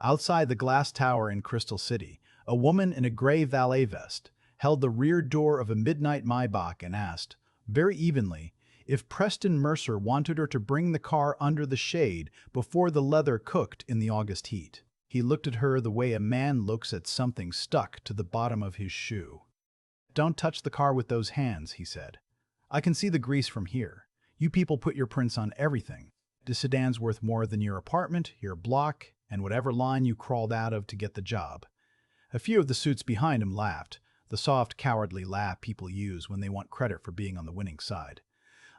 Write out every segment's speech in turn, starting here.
Outside the glass tower in Crystal City, a woman in a gray valet vest held the rear door of a midnight Maybach and asked, very evenly, if Preston Mercer wanted her to bring the car under the shade before the leather cooked in the August heat. He looked at her the way a man looks at something stuck to the bottom of his shoe. "Don't touch the car with those hands," he said. "I can see the grease from here. You people put your prints on everything. This sedan's worth more than your apartment, your block, and whatever line you crawled out of to get the job." A few of the suits behind him laughed, the soft, cowardly laugh people use when they want credit for being on the winning side.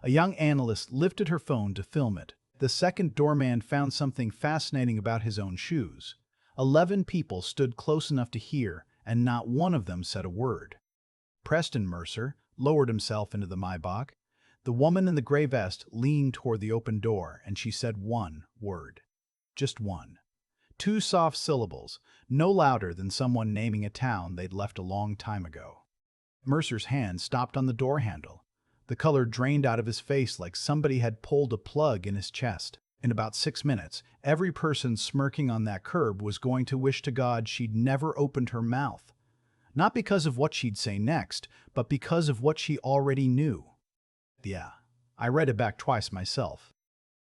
A young analyst lifted her phone to film it. The second doorman found something fascinating about his own shoes. 11 people stood close enough to hear, and not one of them said a word. Preston Mercer lowered himself into the Maybach. The woman in the gray vest leaned toward the open door, and she said one word. Just one. 2 soft syllables, no louder than someone naming a town they'd left a long time ago. Mercer's hand stopped on the door handle. The color drained out of his face like somebody had pulled a plug in his chest. In about 6 minutes, every person smirking on that curb was going to wish to God she'd never opened her mouth. Not because of what she'd say next, but because of what she already knew. Yeah, I read it back twice myself.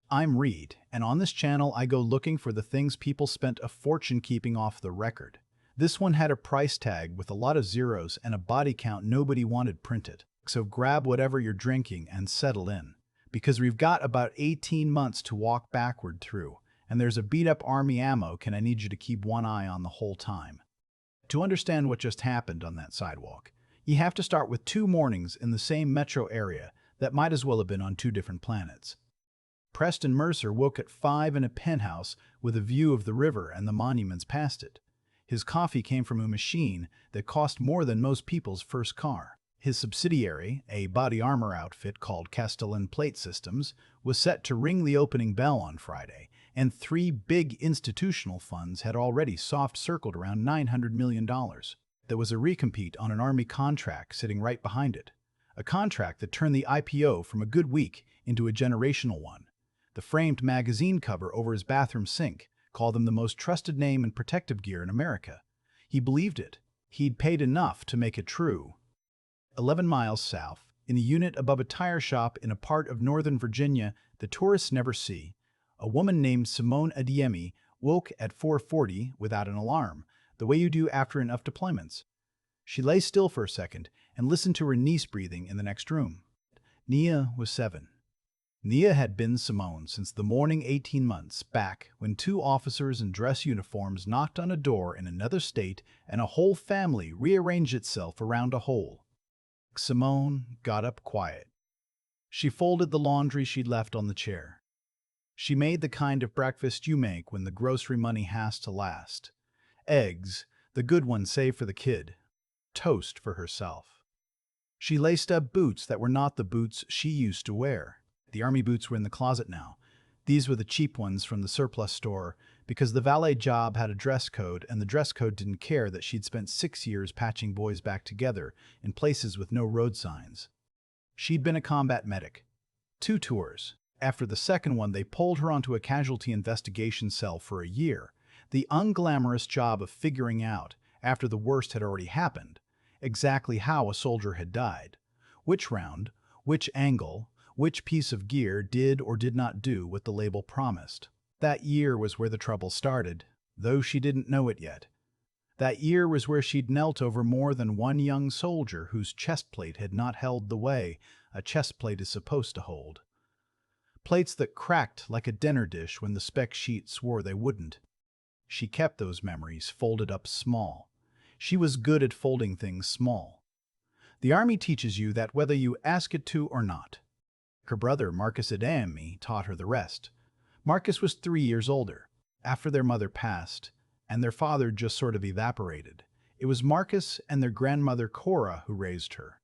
I'm Reid, and on this channel I go looking for the things people spent a fortune keeping off the record. This one had a price tag with a lot of zeros and a body count nobody wanted printed. So grab whatever you're drinking and settle in, because we've got about 18 months to walk backward through, and there's a beat-up army ammo I need you to keep one eye on the whole time. To understand what just happened on that sidewalk, you have to start with 2 mornings in the same metro area that might as well have been on 2 different planets. Preston Mercer woke at 5 in a penthouse with a view of the river and the monuments past it. His coffee came from a machine that cost more than most people's first car. His subsidiary, a body armor outfit called Castellan Plate Systems, was set to ring the opening bell on Friday, and 3 big institutional funds had already soft-circled around $900 million. There was a recompete on an Army contract sitting right behind it, a contract that turned the IPO from a good week into a generational one. The framed magazine cover over his bathroom sink called him the most trusted name in protective gear in America. He believed it. He'd paid enough to make it true. 11 miles south, in a unit above a tire shop in a part of Northern Virginia the tourists never see, a woman named Simone Adeyemi woke at 4:40 without an alarm, the way you do after enough deployments. She lay still for a second and listened to her niece breathing in the next room. Nia was 7. Nia had been Simone since the morning 18 months back when 2 officers in dress uniforms knocked on a door in another state and a whole family rearranged itself around a hole. Simone got up quiet. She folded the laundry she'd left on the chair. She made the kind of breakfast you make when the grocery money has to last. Eggs, the good ones saved for the kid. Toast for herself. She laced up boots that were not the boots she used to wear. The army boots were in the closet now. These were the cheap ones from the surplus store because the valet job had a dress code, and the dress code didn't care that she'd spent 6 years patching boys back together in places with no road signs. She'd been a combat medic. 2 tours. After the second one, they pulled her onto a casualty investigation cell for a year, the unglamorous job of figuring out, after the worst had already happened, exactly how a soldier had died, which round, which angle, which piece of gear did or did not do what the label promised. That year was where the trouble started, though she didn't know it yet. That year was where she'd knelt over more than one young soldier whose chest plate had not held the way a chest plate is supposed to hold. Plates that cracked like a dinner dish when the spec sheet swore they wouldn't. She kept those memories folded up small. She was good at folding things small. The Army teaches you that whether you ask it to or not. Her brother, Marcus Adeyemi, taught her the rest. Marcus was 3 years older. After their mother passed, and their father just sort of evaporated, it was Marcus and their grandmother Cora who raised her,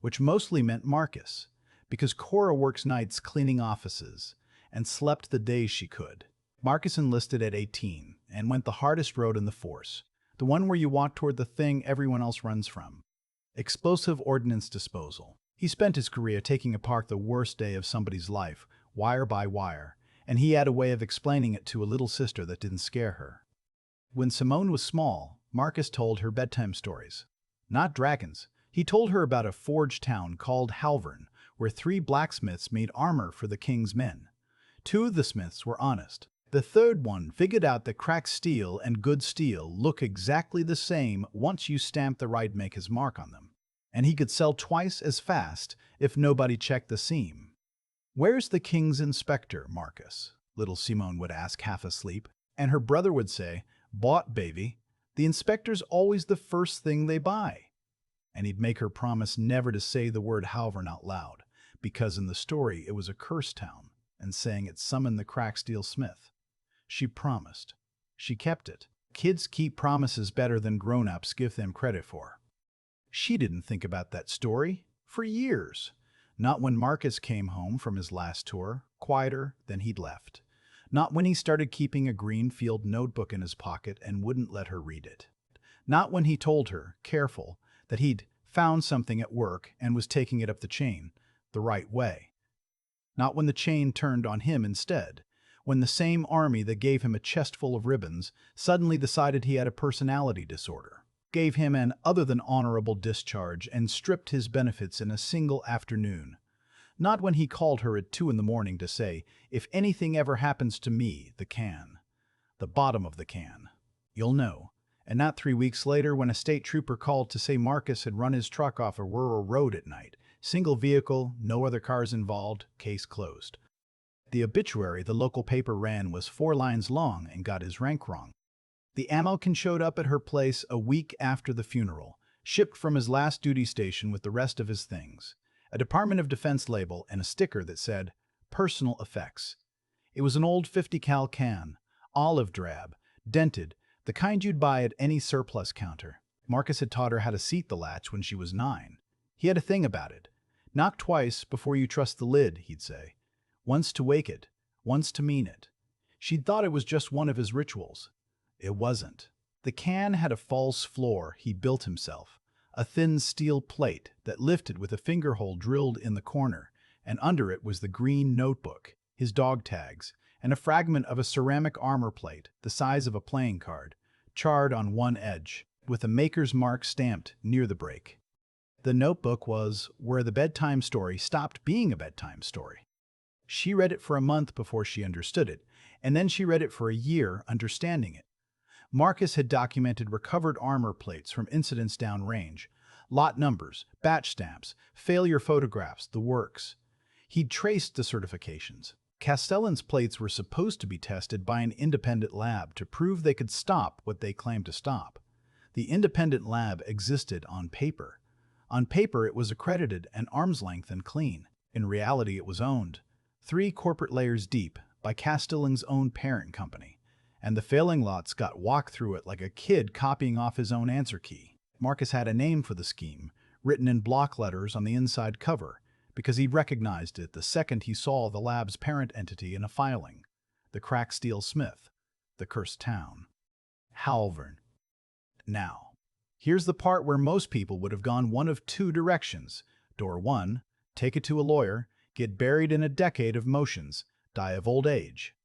which mostly meant Marcus, because Cora works nights cleaning offices and slept the days she could. Marcus enlisted at 18 and went the hardest road in the force, the one where you walk toward the thing everyone else runs from. Explosive ordnance disposal. He spent his career taking apart the worst day of somebody's life, wire by wire, and he had a way of explaining it to a little sister that didn't scare her. When Simone was small, Marcus told her bedtime stories. Not dragons. He told her about a forge town called Halvern, where 3 blacksmiths made armor for the king's men. 2 of the smiths were honest. The third one figured out that cracked steel and good steel look exactly the same once you stamp the right maker's mark on them. And he could sell twice as fast if nobody checked the seam. "Where's the king's inspector, Marcus?" little Simone would ask half asleep, and her brother would say, "Bought, baby. The inspector's always the first thing they buy." And he'd make her promise never to say the word Halvern out loud, because in the story it was a cursed town, and saying it summoned the cracked steel smith. She promised. She kept it. Kids keep promises better than grown-ups give them credit for. She didn't think about that story for years. Not when Marcus came home from his last tour, quieter than he'd left. Not when he started keeping a green-field notebook in his pocket and wouldn't let her read it. Not when he told her, careful, that he'd found something at work and was taking it up the chain, the right way. Not when the chain turned on him instead. When the same army that gave him a chest full of ribbons suddenly decided he had a personality disorder, gave him an other than honorable discharge, and stripped his benefits in a single afternoon. Not when he called her at 2 in the morning to say, "If anything ever happens to me, the bottom of the can, you'll know." And not 3 weeks later when a state trooper called to say Marcus had run his truck off a rural road at night. Single vehicle, no other cars involved, case closed. The obituary the local paper ran was 4 lines long and got his rank wrong. The ammo-can showed up at her place a week after the funeral, shipped from his last duty station with the rest of his things. A Department of Defense label and a sticker that said, "Personal Effects." It was an old 50 cal can, olive drab, dented, the kind you'd buy at any surplus counter. Marcus had taught her how to seat the latch when she was 9. He had a thing about it. "Knock twice before you trust the lid," he'd say. Once to wake it, once to mean it. She'd thought it was just one of his rituals. It wasn't. The can had a false floor he built himself, a thin steel plate that lifted with a finger hole drilled in the corner, and under it was the green notebook, his dog tags, and a fragment of a ceramic armor plate the size of a playing card, charred on one edge, with a maker's mark stamped near the break. The notebook was where the bedtime story stopped being a bedtime story. She read it for a month before she understood it, and then she read it for a year, understanding it. Marcus had documented recovered armor plates from incidents downrange, lot numbers, batch stamps, failure photographs, the works. He'd traced the certifications. Castellan's plates were supposed to be tested by an independent lab to prove they could stop what they claimed to stop. The independent lab existed on paper. On paper, it was accredited and arm's length and clean. In reality, it was owned 3 corporate layers deep by Castellan's own parent company, and the failing lots got walked through it like a kid copying off his own answer key. Marcus had a name for the scheme, written in block letters on the inside cover, because he recognized it the second he saw the lab's parent entity in a filing, the cracked steel smith, the cursed town. Halvern. Now, here's the part where most people would have gone one of 2 directions. Door 1, take it to a lawyer, get buried in a decade of motions, die of old age.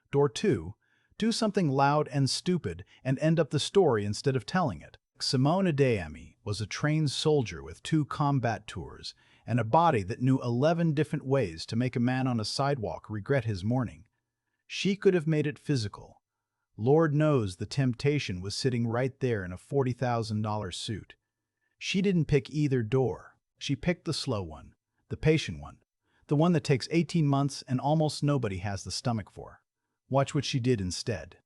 Door 2, do something loud and stupid and end up the story instead of telling it. Simone Adeyemi was a trained soldier with 2 combat tours and a body that knew 11 different ways to make a man on a sidewalk regret his morning. She could have made it physical. Lord knows the temptation was sitting right there in a $40,000 suit. She didn't pick either door. She picked the slow one, the patient one, the one that takes 18 months and almost nobody has the stomach for. Watch what she did instead.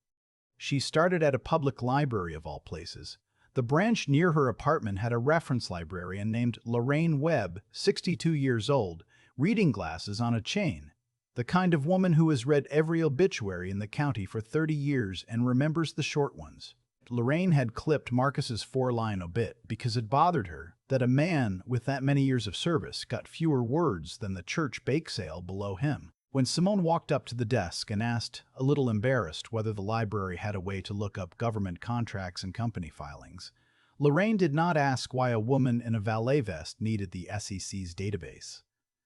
She started at a public library of all places. The branch near her apartment had a reference librarian named Lorraine Webb, 62 years old, reading glasses on a chain. The kind of woman who has read every obituary in the county for 30 years and remembers the short ones. Lorraine had clipped Marcus's 4-line obit because it bothered her that a man with that many years of service got fewer words than the church bake sale below him. When Simone walked up to the desk and asked, a little embarrassed, whether the library had a way to look up government contracts and company filings, Lorraine did not ask why a woman in a valet vest needed the SEC's database.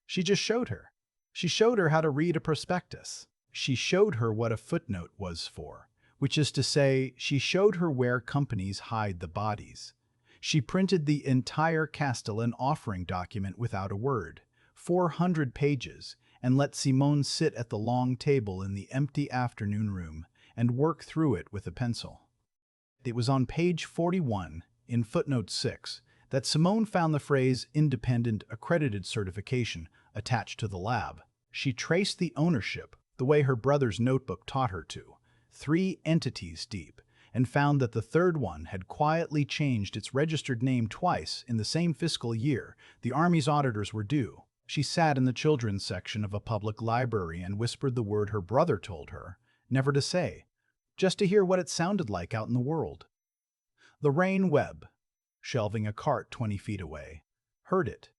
She just showed her. She showed her how to read a prospectus. She showed her what a footnote was for, which is to say, she showed her where companies hide the bodies. She printed the entire Castellan offering document without a word, 400 pages, and let Simone sit at the long table in the empty afternoon room and work through it with a pencil. It was on page 41, in footnote 6, that Simone found the phrase independent accredited certification attached to the lab. She traced the ownership, the way her brother's notebook taught her to, 3 entities deep, and found that the third one had quietly changed its registered name twice in the same fiscal year the Army's auditors were due. She sat in the children's section of a public library and whispered the word her brother told her, never to say, just to hear what it sounded like out in the world. Lorraine Webb, shelving a cart 20 feet away, heard it.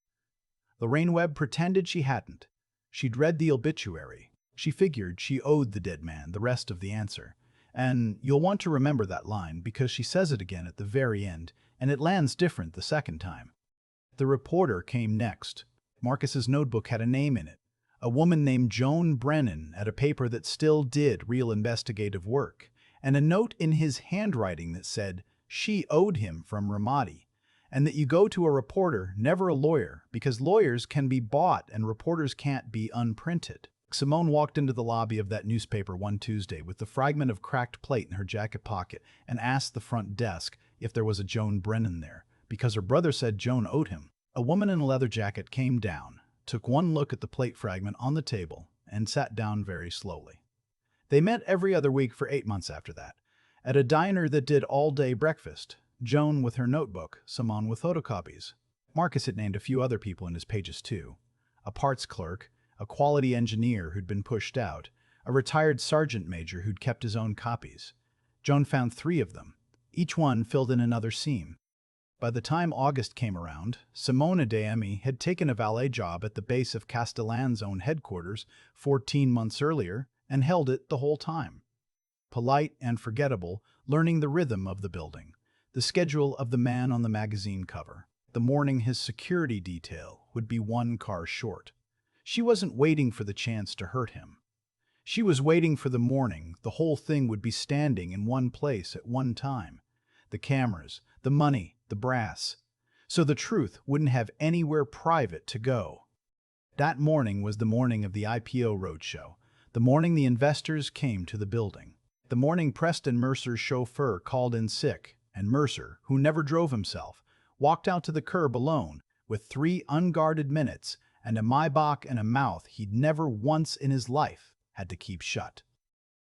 Lorraine Webb pretended she hadn't. She'd read the obituary. She figured she owed the dead man the rest of the answer. And you'll want to remember that line because she says it again at the very end, and it lands different the second time. The reporter came next. Marcus's notebook had a name in it, a woman named Joan Brennan at a paper that still did real investigative work, and a note in his handwriting that said she owed him from Ramadi, and that you go to a reporter, never a lawyer, because lawyers can be bought and reporters can't be unprinted. Simone walked into the lobby of that newspaper one Tuesday with the fragment of cracked plate in her jacket pocket and asked the front desk if there was a Joan Brennan there, because her brother said Joan owed him. A woman in a leather jacket came down, took one look at the plate fragment on the table, and sat down very slowly. They met every other week for 8 months after that, at a diner that did all-day breakfast, Joan with her notebook, Simone with photocopies. Marcus had named a few other people in his pages too. A parts clerk, a quality engineer who'd been pushed out, a retired sergeant major who'd kept his own copies. Joan found 3 of them. Each one filled in another seam. By the time August came around, Simone Adeyemi had taken a valet job at the base of Castellan's own headquarters 14 months earlier and held it the whole time. Polite and forgettable, learning the rhythm of the building, the schedule of the man on the magazine cover, the morning his security detail would be 1 car short. She wasn't waiting for the chance to hurt him. She was waiting for the morning the whole thing would be standing in one place at one time. The cameras, the money, the brass. So the truth wouldn't have anywhere private to go. That morning was the morning of the IPO roadshow, the morning the investors came to the building, the morning Preston Mercer's chauffeur called in sick, and Mercer, who never drove himself, walked out to the curb alone with 3 unguarded minutes and a Maybach and a mouth he'd never once in his life had to keep shut.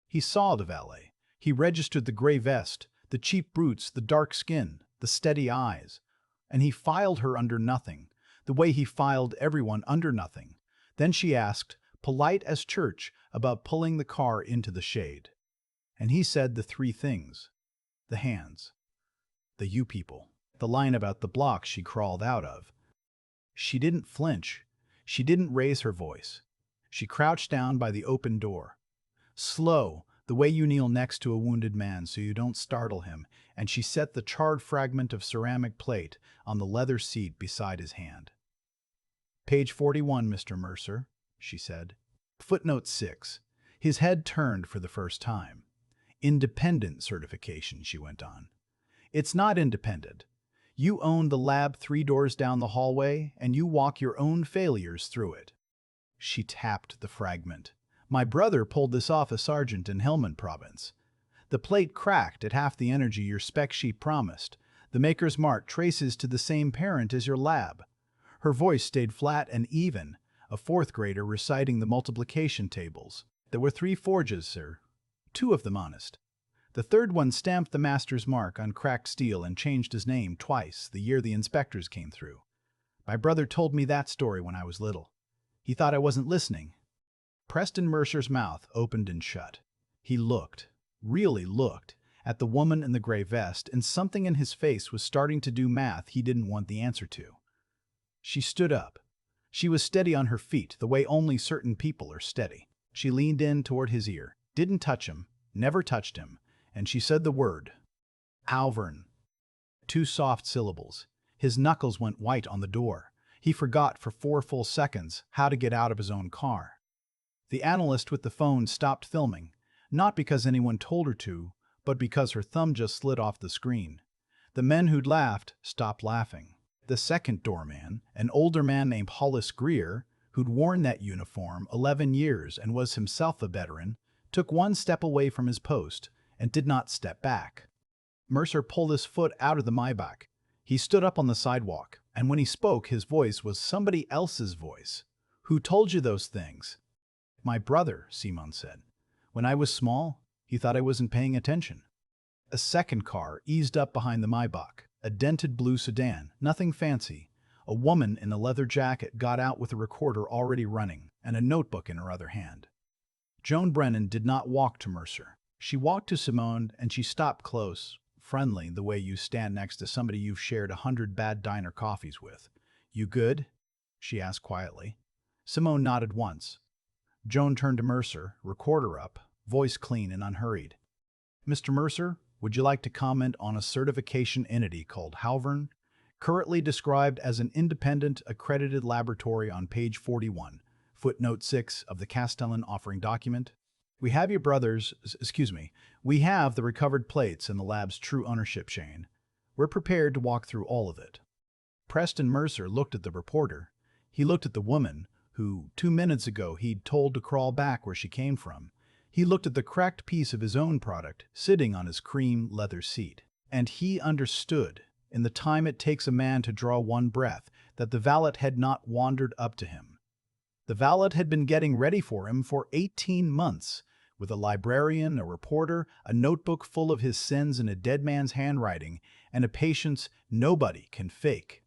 He saw the valet. He registered the gray vest, the cheap boots, the dark skin, the steady eyes, and he filed her under nothing, the way he filed everyone under nothing. Then she asked, polite as church, about pulling the car into the shade. And he said the 3 things. The hands. The you people. The line about the block she crawled out of. She didn't flinch. She didn't raise her voice. She crouched down by the open door. Slow, the way you kneel next to a wounded man so you don't startle him, and she set the charred fragment of ceramic plate on the leather seat beside his hand. Page 41, Mr. Mercer, she said. Footnote 6. His head turned for the first time. Independent certification, she went on. It's not independent. You own the lab 3 doors down the hallway, and you walk your own failures through it. She tapped the fragment. My brother pulled this off a sergeant in Helmand province. The plate cracked at half the energy your spec sheet promised. The maker's mark traces to the same parent as your lab. Her voice stayed flat and even, a 4th grader reciting the multiplication tables. There were 3 forges, sir. 2 of them honest. The 3rd one stamped the master's mark on cracked steel and changed his name twice the year the inspectors came through. My brother told me that story when I was little. He thought I wasn't listening. Preston Mercer's mouth opened and shut. He looked, really looked, at the woman in the gray vest, and something in his face was starting to do math he didn't want the answer to. She stood up. She was steady on her feet, the way only certain people are steady. She leaned in toward his ear, didn't touch him, never touched him, and she said the word, Alvern. 2 soft syllables. His knuckles went white on the door. He forgot for 4 full seconds how to get out of his own car. The analyst with the phone stopped filming, not because anyone told her to, but because her thumb just slid off the screen. The men who'd laughed stopped laughing. The second doorman, an older man named Hollis Greer, who'd worn that uniform 11 years and was himself a veteran, took one step away from his post and did not step back. Mercer pulled his foot out of the Maybach. He stood up on the sidewalk, and when he spoke, his voice was somebody else's voice. "Who told you those things?" "My brother," Simone said. "When I was small, he thought I wasn't paying attention." A second car eased up behind the Maybach, a dented blue sedan, nothing fancy. A woman in a leather jacket got out with a recorder already running and a notebook in her other hand. Joan Brennan did not walk to Mercer. She walked to Simone and she stopped close, friendly the way you stand next to somebody you've shared 100 bad diner coffees with. "You good?" she asked quietly. Simone nodded once. Joan turned to Mercer, recorder up, voice clean and unhurried. "Mr. Mercer, would you like to comment on a certification entity called Halvern, currently described as an independent accredited laboratory on page 41, footnote 6 of the Castellan offering document? We have your brother's, we have the recovered plates and the lab's true ownership chain. We're prepared to walk through all of it." Preston Mercer looked at the reporter. He looked at the woman, who 2 minutes ago he'd told to crawl back where she came from. He looked at the cracked piece of his own product sitting on his cream leather seat. And he understood, in the time it takes a man to draw one breath, that the valet had not wandered up to him. The valet had been getting ready for him for 18 months, with a librarian, a reporter, a notebook full of his sins in a dead man's handwriting, and a patience nobody can fake.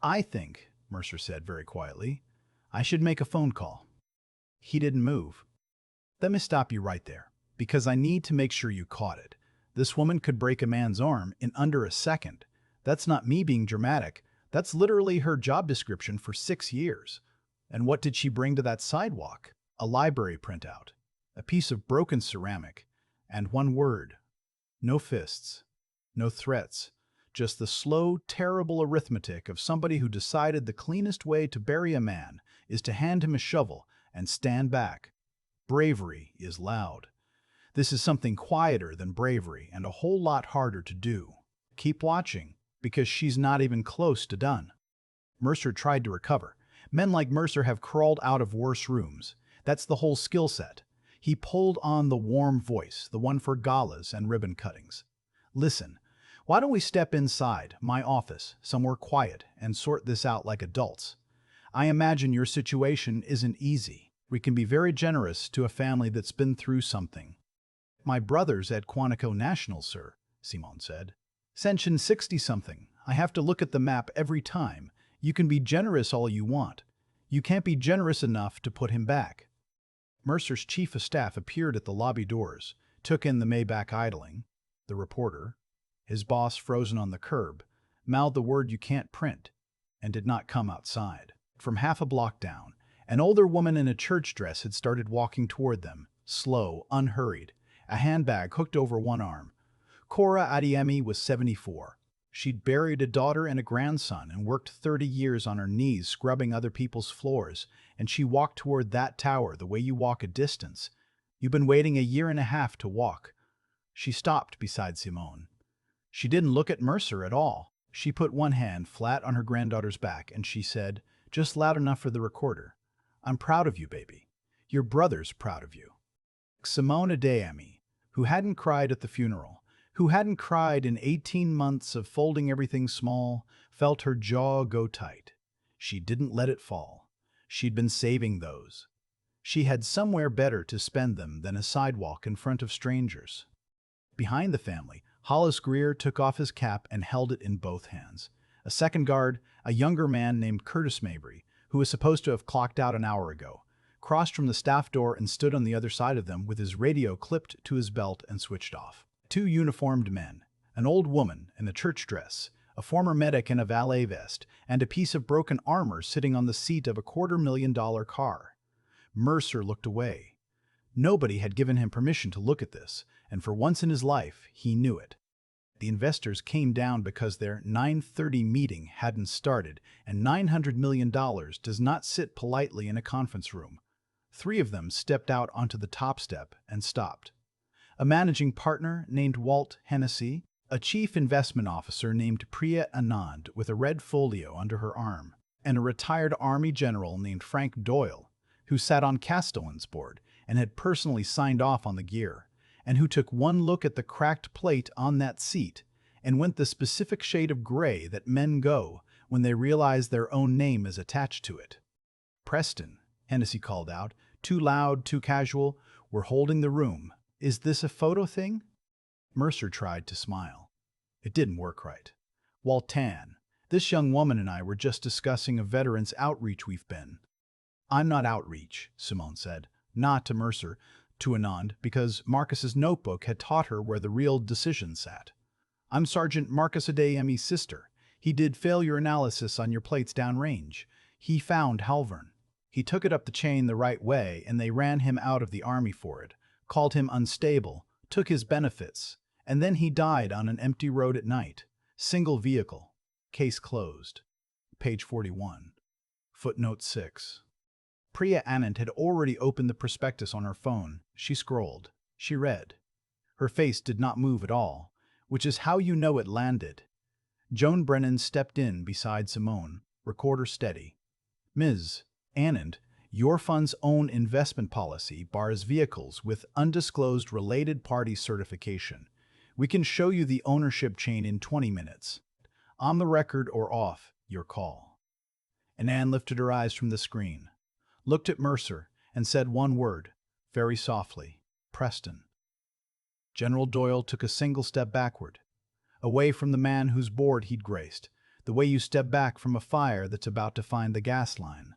"I think," Mercer said very quietly, "I should make a phone call." He didn't move. "Let me stop you right there, because I need to make sure you caught it. This woman could break a man's arm in under a second. That's not me being dramatic. That's literally her job description for 6 years. And what did she bring to that sidewalk? A library printout, a piece of broken ceramic, and one word. No fists, no threats, just the slow, terrible arithmetic of somebody who decided the cleanest way to bury a man is to hand him a shovel and stand back. Bravery is loud. This is something quieter than bravery and a whole lot harder to do. Keep watching, because she's not even close to done." Mercer tried to recover. Men like Mercer have crawled out of worse rooms. That's the whole skill set. He pulled on the warm voice, the one for galas and ribbon cuttings. "Listen, why don't we step inside, my office, somewhere quiet, and sort this out like adults? I imagine your situation isn't easy. We can be very generous to a family that's been through something." "My brother's at Quantico National, sir," Simone said. "Section 60-something. I have to look at the map every time. You can be generous all you want. You can't be generous enough to put him back." Mercer's chief of staff appeared at the lobby doors, took in the Maybach idling, the reporter, his boss frozen on the curb, mouthed the word "you can't print," and did not come outside. From half a block down, an older woman in a church dress had started walking toward them, slow, unhurried, a handbag hooked over one arm. Cora Adiemi was 74. She'd buried a daughter and a grandson and worked 30 years on her knees scrubbing other people's floors, and she walked toward that tower the way you walk a distance. You've been waiting a year and a half to walk. She stopped beside Simone. She didn't look at Mercer at all. She put one hand flat on her granddaughter's back and she said, just loud enough for the recorder, "I'm proud of you, baby. Your brother's proud of you." Simone Adiemi, who hadn't cried at the funeral, who hadn't cried in 18 months of folding everything small, felt her jaw go tight. She didn't let it fall. She'd been saving those. She had somewhere better to spend them than a sidewalk in front of strangers. Behind the family, Hollis Greer took off his cap and held it in both hands. A second guard, a younger man named Curtis Mabry, who was supposed to have clocked out an hour ago, crossed from the staff door and stood on the other side of them with his radio clipped to his belt and switched off. 2 uniformed men, an old woman in a church dress, a former medic in a valet vest, and a piece of broken armor sitting on the seat of a $250,000 car. Mercer looked away. Nobody had given him permission to look at this, and for once in his life, he knew it. The investors came down because their 9:30 meeting hadn't started, and $900 million does not sit politely in a conference room. 3 of them stepped out onto the top step and stopped. a managing partner named Walt Hennessy, a chief investment officer named Priya Anand with a red folio under her arm, and a retired Army general named Frank Doyle, who sat on Castellan's board and had personally signed off on the gear, and who took one look at the cracked plate on that seat and went the specific shade of gray that men go when they realize their own name is attached to it. "Preston," Hennessy called out, too loud, too casual. "We're holding the room. Is this a photo thing?" Mercer tried to smile. It didn't work right. "Waltan, this young woman and I were just discussing a veterans outreach we've been." "I'm not outreach," Simone said. Not to Mercer, to Anand, because Marcus's notebook had taught her where the real decision sat. "I'm Sergeant Marcus Adeyemi's sister. He did failure analysis on your plates downrange. He found Halvern. He took it up the chain the right way, and they ran him out of the army for it, called him unstable, took his benefits, and then he died on an empty road at night. Single vehicle. Case closed." Page 41. Footnote 6. Priya Anand had already opened the prospectus on her phone. She scrolled. She read. Her face did not move at all, which is how you know it landed. Joan Brennan stepped in beside Simone, recorder steady. "Ms. Anand, your fund's own investment policy bars vehicles with undisclosed related party certification. We can show you the ownership chain in 20 minutes. On the record or off, your call." Anand lifted her eyes from the screen, looked at Mercer, and said one word, very softly, "Preston." General Doyle took a single step backward, away from the man whose board he'd graced, the way you step back from a fire that's about to find the gas line.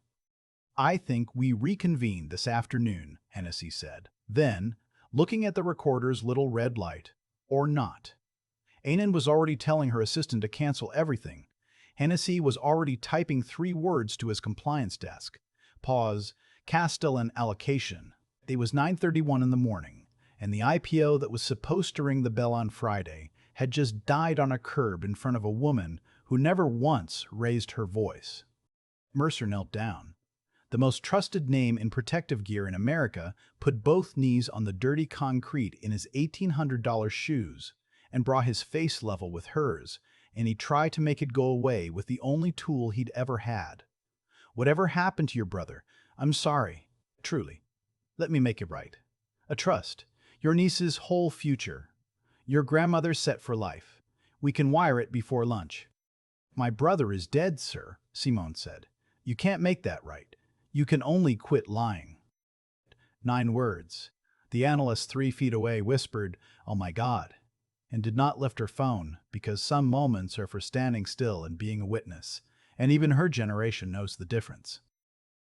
"I think we reconvene this afternoon," Hennessy said. Then, looking at the recorder's little red light, "Or not." Anand was already telling her assistant to cancel everything. Hennessy was already typing 3 words to his compliance desk. Pause. Castellan allocation. It was 9:31 in the morning, and the IPO that was supposed to ring the bell on Friday had just died on a curb in front of a woman who never once raised her voice. Mercer knelt down. The most trusted name in protective gear in America put both knees on the dirty concrete in his $1,800 shoes and brought his face level with hers, and he tried to make it go away with the only tool he'd ever had. "Whatever happened to your brother, I'm sorry, truly. Let me make it right. A trust, your niece's whole future. Your grandmother's set for life. We can wire it before lunch." "My brother is dead, sir," Simone said. "You can't make that right. You can only quit lying." 9 words. The analyst 3 feet away whispered, "Oh my God," and did not lift her phone, because some moments are for standing still and being a witness, and even her generation knows the difference.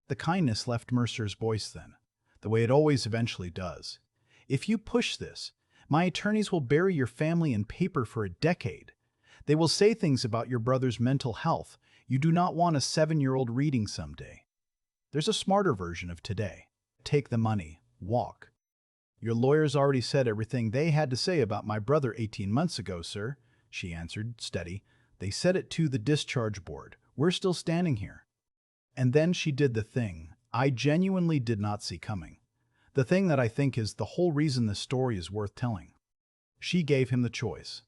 The kindness left Mercer's voice then, the way it always eventually does. "If you push this, my attorneys will bury your family in paper for a decade. They will say things about your brother's mental health you do not want a 7-year-old reading someday. There's a smarter version of today. Take the money. Walk." "Your lawyers already said everything they had to say about my brother 18 months ago, sir," she answered, steady. "They said it to the discharge board. We're still standing here." And then she did the thing I genuinely did not see coming. The thing that I think is the whole reason this story is worth telling. She gave him the choice.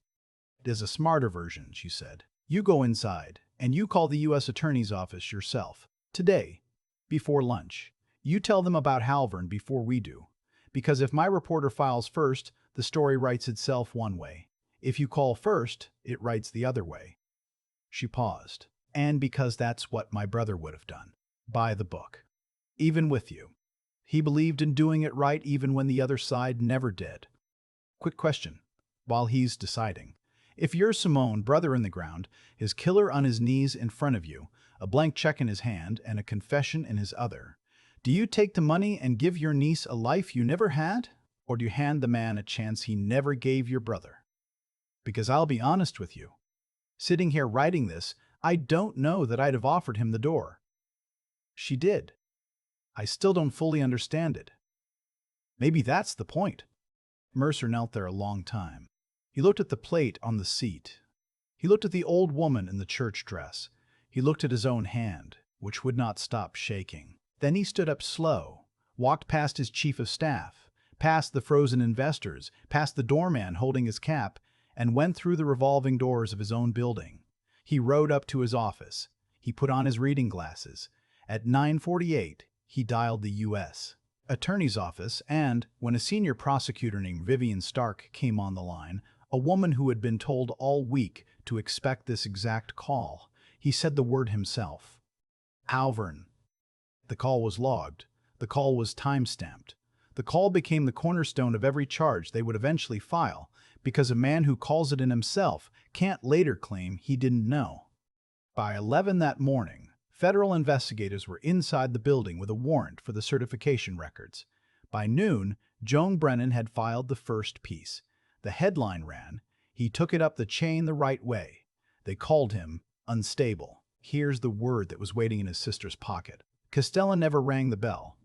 "There's a smarter version," she said. "You go inside, and you call the U.S. Attorney's Office yourself. Today. Before lunch. You tell them about Halvern before we do. Because if my reporter files first, the story writes itself one way. If you call first, it writes the other way." She paused. "And because that's what my brother would have done. By the book. Even with you. He believed in doing it right even when the other side never did." Quick question, while he's deciding. If you're Simone, brother in the ground, his killer on his knees in front of you, a blank check in his hand and a confession in his other, do you take the money and give your niece a life you never had? Or do you hand the man a chance he never gave your brother? Because I'll be honest with you. Sitting here writing this, I don't know that I'd have offered him the door. She did. I still don't fully understand it. Maybe that's the point. Mercer knelt there a long time. He looked at the plate on the seat. He looked at the old woman in the church dress. He looked at his own hand, which would not stop shaking. Then he stood up slow, walked past his chief of staff, past the frozen investors, past the doorman holding his cap, and went through the revolving doors of his own building. He rode up to his office. He put on his reading glasses. At 9:48, he dialed the U.S. Attorney's office, and when a senior prosecutor named Vivian Stark came on the line, a woman who had been told all week to expect this exact call, he said the word himself. Alvern. The call was logged. The call was time-stamped. The call became the cornerstone of every charge they would eventually file, because a man who calls it in himself can't later claim he didn't know. By 11 that morning, federal investigators were inside the building with a warrant for the certification records. By noon, Joan Brennan had filed the first piece. The headline ran, "He took it up the chain the right way." They called him unstable. Here's the word that was waiting in his sister's pocket. Costello never rang the bell.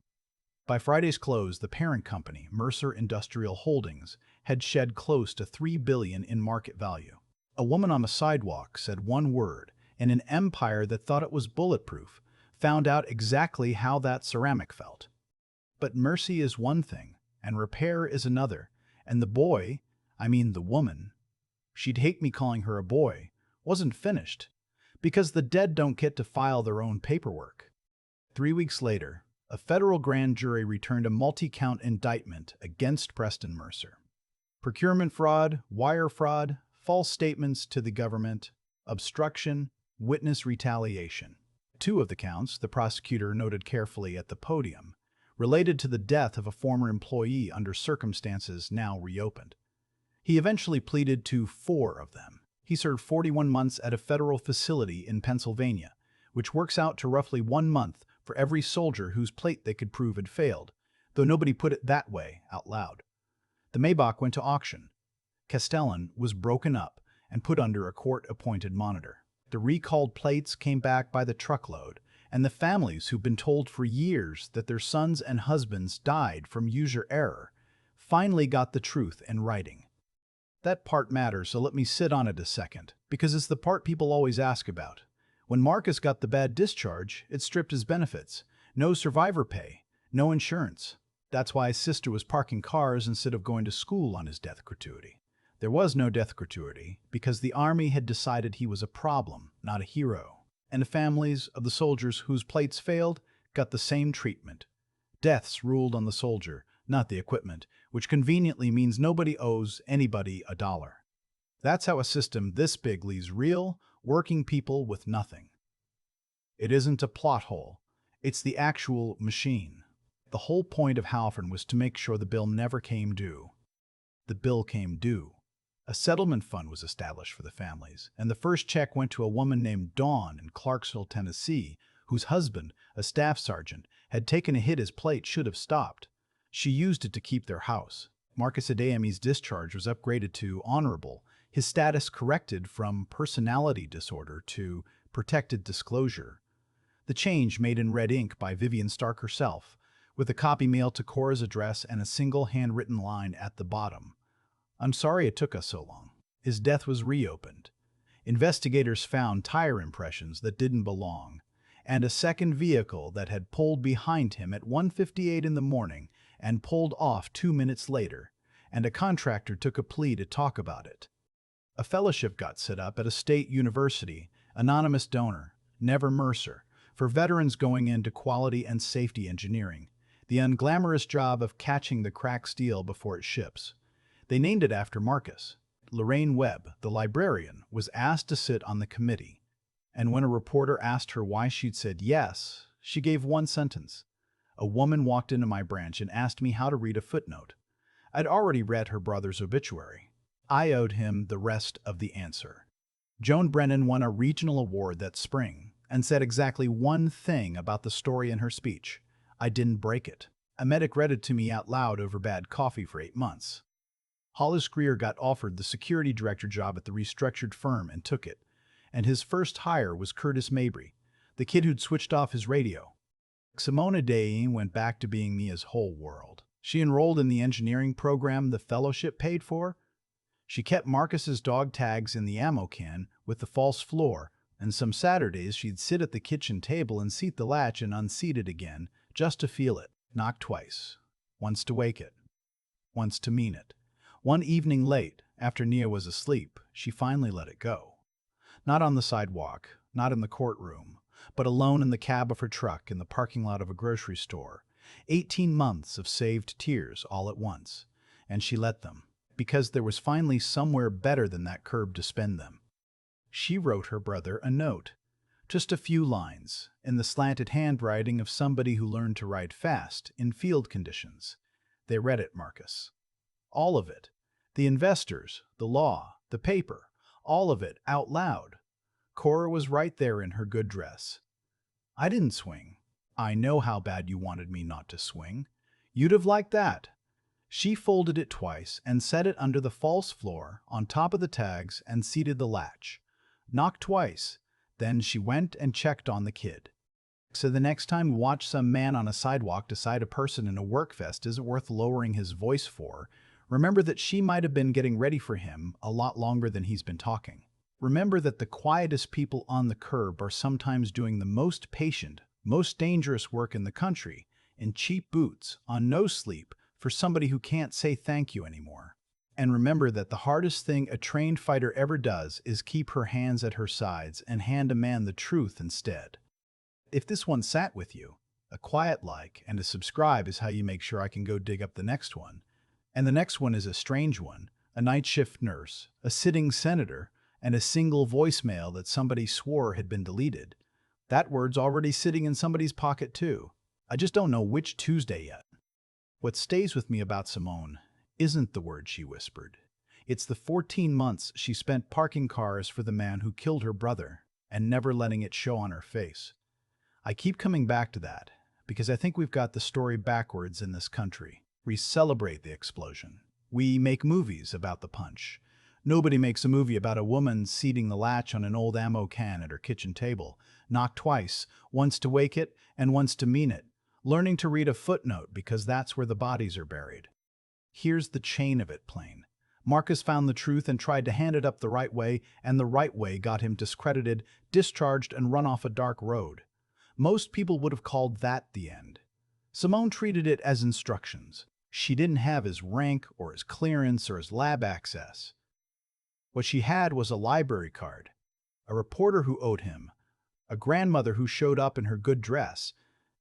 By Friday's close, the parent company, Mercer Industrial Holdings, had shed close to $3 billion in market value. A woman on a sidewalk said one word, and an empire that thought it was bulletproof found out exactly how that ceramic felt. But mercy is one thing, and repair is another, and the boy, the woman, she'd hate me calling her a boy, wasn't finished, because the dead don't get to file their own paperwork. 3 weeks later, a federal grand jury returned a multi-count indictment against Preston Mercer. Procurement fraud, wire fraud, false statements to the government, obstruction, witness retaliation. 2 of the counts, the prosecutor noted carefully at the podium, related to the death of a former employee under circumstances now reopened. He eventually pleaded to 4 of them. He served 41 months at a federal facility in Pennsylvania, which works out to roughly 1 month for every soldier whose plate they could prove had failed, though nobody put it that way out loud. The Maybach went to auction. Castellan was broken up and put under a court-appointed monitor. The recalled plates came back by the truckload, and the families who'd been told for years that their sons and husbands died from user error finally got the truth in writing. That part matters, so let me sit on it a second, because it's the part people always ask about. When Marcus got the bad discharge, it stripped his benefits. No survivor pay, no insurance. That's why his sister was parking cars instead of going to school on his death gratuity. There was no death gratuity because the Army had decided he was a problem, not a hero. And the families of the soldiers whose plates failed got the same treatment. Deaths ruled on the soldier, not the equipment, which conveniently means nobody owes anybody a dollar. That's how a system this big leaves real, working people with nothing. It isn't a plot hole. It's the actual machine. The whole point of Halfern was to make sure the bill never came due. The bill came due. A settlement fund was established for the families, and the first check went to a woman named Dawn in Clarksville, Tennessee, whose husband, a staff sergeant, had taken a hit his plate should have stopped. She used it to keep their house. Marcus Adeyemi's discharge was upgraded to honorable, his status corrected from personality disorder to protected disclosure. The change made in red ink by Vivian Stark herself, with a copy mailed to Cora's address and a single handwritten line at the bottom. "I'm sorry it took us so long." His death was reopened. Investigators found tire impressions that didn't belong, and a second vehicle that had pulled behind him at 1:58 in the morning and pulled off 2 minutes later, and a contractor took a plea to talk about it. A fellowship got set up at a state university, anonymous donor, Never Mercer, for veterans going into quality and safety engineering, the unglamorous job of catching the cracked steel before it ships. They named it after Marcus. Lorraine Webb, the librarian, was asked to sit on the committee, and when a reporter asked her why she'd said yes, she gave one sentence. "A woman walked into my branch and asked me how to read a footnote. I'd already read her brother's obituary. I owed him the rest of the answer." Joan Brennan won a regional award that spring and said exactly one thing about the story in her speech: "I didn't break it. A medic read it to me out loud over bad coffee for 8 months." Hollis Greer got offered the security director job at the restructured firm and took it, and his first hire was Curtis Mabry, the kid who'd switched off his radio. Simona Day went back to being Mia's whole world. She enrolled in the engineering program the fellowship paid for. She kept Marcus's dog tags in the ammo can with the false floor, and some Saturdays she'd sit at the kitchen table and seat the latch and unseat it again, just to feel it, knock twice, once to wake it. once to mean it. One evening late, after Nia was asleep, she finally let it go. Not on the sidewalk, not in the courtroom, but alone in the cab of her truck in the parking lot of a grocery store. 18 months of saved tears all at once. And she let them, because there was finally somewhere better than that curb to spend them. She wrote her brother a note. Just a few lines, in the slanted handwriting of somebody who learned to write fast in field conditions. They read it, Marcus. All of it. The investors, the law, the paper, all of it out loud. Cora was right there in her good dress. I didn't swing. I know how bad you wanted me not to swing. You'd have liked that. She folded it twice and set it under the false floor on top of the tags and seated the latch. Knocked twice. Then she went and checked on the kid. So the next time you watch some man on a sidewalk decide a person in a work vest isn't worth lowering his voice for, remember that she might have been getting ready for him a lot longer than he's been talking. Remember that the quietest people on the curb are sometimes doing the most patient, most dangerous work in the country, in cheap boots, on no sleep, for somebody who can't say thank you anymore. And remember that the hardest thing a trained fighter ever does is keep her hands at her sides and hand a man the truth instead. If this one sat with you, a quiet like and a subscribe is how you make sure I can go dig up the next one. And the next one is a strange one, a night shift nurse, a sitting senator, and a single voicemail that somebody swore had been deleted. That word's already sitting in somebody's pocket too. I just don't know which Tuesday yet. What stays with me about Simone isn't the word she whispered. It's the 14 months she spent parking cars for the man who killed her brother and never letting it show on her face. I keep coming back to that because I think we've got the story backwards in this country. We celebrate the explosion. We make movies about the punch. Nobody makes a movie about a woman seating the latch on an old ammo can at her kitchen table, knocked twice, once to wake it and once to mean it, learning to read a footnote because that's where the bodies are buried. Here's the chain of it plain. Marcus found the truth and tried to hand it up the right way, and the right way got him discredited, discharged, and run off a dark road. Most people would have called that the end. Simone treated it as instructions. She didn't have his rank or his clearance or his lab access. What she had was a library card, a reporter who owed him, a grandmother who showed up in her good dress,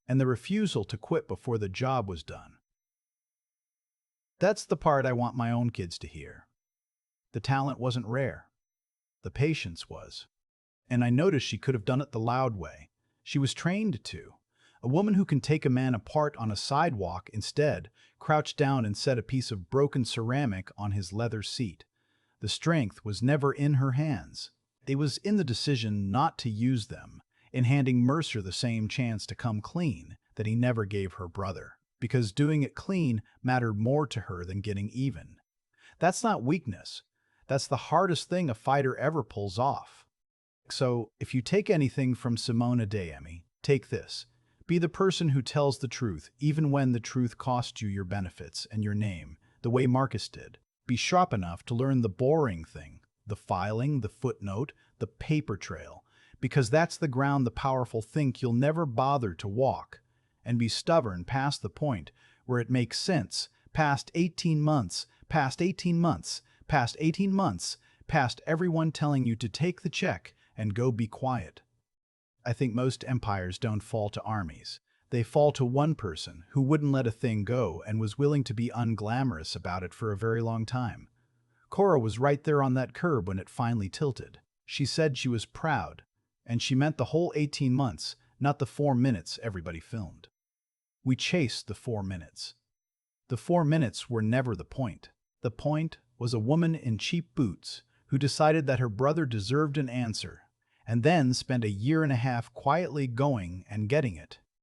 and the refusal to quit before the job was done. That's the part I want my own kids to hear. The talent wasn't rare. The patience was. And I noticed she could have done it the loud way. She was trained to. A woman who can take a man apart on a sidewalk instead crouched down and set a piece of broken ceramic on his leather seat. The strength was never in her hands. It was in the decision not to use them, in handing Mercer the same chance to come clean that he never gave her brother, because doing it clean mattered more to her than getting even. That's not weakness. That's the hardest thing a fighter ever pulls off. So, if you take anything from Simone Adeyemi, take this. Be the person who tells the truth, even when the truth costs you your benefits and your name, the way Marcus did. Be sharp enough to learn the boring thing, the filing, the footnote, the paper trail, because that's the ground the powerful think you'll never bother to walk, and be stubborn past the point where it makes sense, past 18 months, past 18 months, past 18 months, past everyone telling you to take the check and go be quiet. I think most empires don't fall to armies. They fall to one person who wouldn't let a thing go and was willing to be unglamorous about it for a very long time. Cora was right there on that curb when it finally tilted. She said she was proud, and she meant the whole 18 months, not the 4 minutes everybody filmed. We chased the 4 minutes. The 4 minutes were never the point. The point was a woman in cheap boots who decided that her brother deserved an answer, and then spent a year and a half quietly going and getting it.